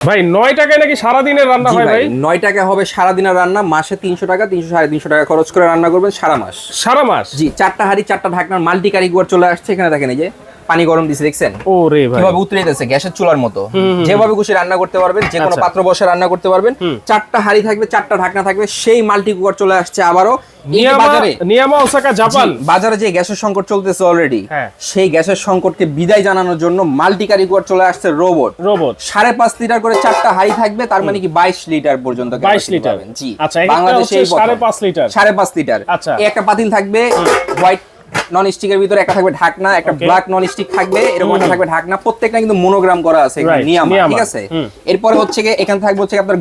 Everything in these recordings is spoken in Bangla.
ভাই 9 টাকায় নাকি সারা দিনের রান্না হয় ভাই? 9 টাকা হবে সারা দিনের রান্না, মাসে 300 টাকা 300 350 টাকা খরচ করে রান্না করবেন সারা মাস। সারা মাস? জি, 4টা হাঁড়ি 4টা ঢাকনার মাল্টি কারিগর চলে আসছে এখানে, দেখেন এই যে পানি গরম দিছে, দেখছেন ওরে ভাই কিভাবে উতরাইতেছে গ্যাসের চুলার মতো। যেভাবে খুশি রান্না করতে পারবেন, যে কোনো আচ্ছা। পাত্র বসে রান্না করতে পারবেন। 4টা হাঁড়ি থাকবে, 4টা ঢাকনা থাকবে, সেই মাল্টি কুকার চলে আসছে আবারও। এই যে বাজারে নিয়ামা ওসাকা জাপান বাজারে যে গ্যাসের সংকট চলতেছে অলরেডি, হ্যাঁ। সেই গ্যাসের সংকটকে বিদায় জানানোর জন্য মাল্টি কারিগর চলে আসছে রোবট। 5.5 লিটার করে 4টা হাঁড়ি থাকবে, তার মানে কি 22 লিটার পর্যন্ত 22 লিটার। জি, আচ্ছা, বাংলাদেশে 5.5 লিটার। 5.5 লিটার। আচ্ছা, এই একটা পাতিল থাকবে হোয়াইট নন স্টিকের ভিতরে, একটা থাকবে ঢাকনা, একটা ব্ল্যাক নন স্টিক থাকবে, এরকম একটা থাকবে ঢাকনা। প্রত্যেকটা কিন্তু মনোগ্রাম করা আছে এখানে, নিয়ামা, ঠিক আছে। এরপরে হচ্ছে কি এখানে থাকবে হচ্ছে আপনার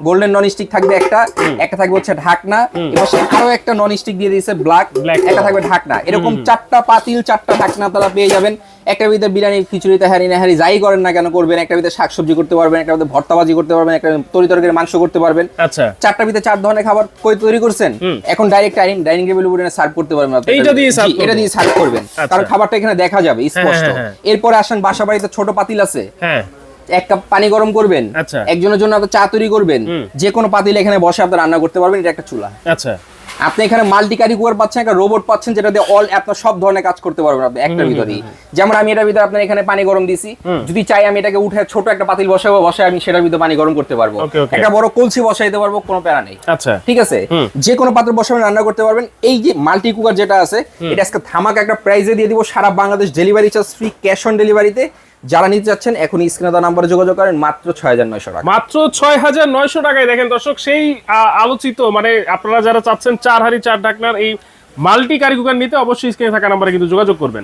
গোল্ডেন নন স্টিক থাকবে একটা থাকবে হচ্ছে ঢাকনা, এবং আরো একটা নন স্টিক দিয়ে দিয়েছে ব্ল্যাক, একটা থাকবে ঢাকনা। এরকম 4টা পাতিল 4টা ঢাকনা আপনারা পেয়ে যাবেন। একটা ভিতরে বিরিয়ানি, খিচুড়ি, তেহারি নেহারি যাই করেন না কেন করবেন, একটা ভিতরে শাকসবজি করতে পারবেন, একটা ভিতরে ভর্তাবাজি করতে পারবেন, একটা তরি তরকারি মাংস করতে পারবেন। আচ্ছা, 4টা ভিতরে 4 ধরনের খাবার তৈরি করছেন, এখন ডাইরেক্ট ডাইনিং টেবিলের উপরে সার্ভ করতে পারবেন। এটা দিয়ে সার্ভ করবেন, কারণ খাবারটা এখানে দেখা যাবে স্পষ্ট। এরপরে আসেন বাসা বাড়িতে ছোট পাতিল আছে, হ্যাঁ, এক কাপ পানি গরম করবেন, আচ্ছা, একজনের জন্য আপনি চা তৈরি করবেন, যে কোনো পাতিল এখানে বসে আপনি রান্না করতে পারবেন। এটা একটা চুলা। আচ্ছা, আপনি এখানে মাল্টি কারিগর পাচ্ছেন, একটা রোবট পাচ্ছেন, যেটা দিয়ে আপনার সব ধরনের কাজ করতে পারবেন আপনি একটার ভিতরেই। যেমন আমি এটার ভিতরে আপনার এখানে পানি গরম দিছি, যদি চাই আমি এটাকে উঠে ছোট একটা পাতিল বসাবো, আমি সেটার ভিতরে পানি গরম করতে পারবো। একটা বড় কলসি বসাইতে পারবো, কোনো প্যারা নেই। আচ্ছা, ঠিক আছে, যে কোনো পাত্র বসাবেন, রান্না করতে পারবেন। এই যে মাল্টি কুকার যেটা আছে, এটা আজকে ধামাকা একটা প্রাইজে দিয়ে দিব, সারা Bangladesh delivery charge free, cash on ডেলিভারিতে। যারা নিতে যাচ্ছেন এখন স্ক্রিনে দেওয়া নম্বরে যোগাযোগ করেন, মাত্র 6900 টাকা। মাত্র 6900 টাকায়। দেখেন দর্শক, সেই আলোচিত মানে আপনারা যারা চাচ্ছেন 4 হাঁড়ি 4 ঢাকনার এই মাল্টি কারি কুকার নিতে, অবশ্যই স্ক্রিনে থাকা নম্বরে কিন্তু যোগাযোগ করবেন।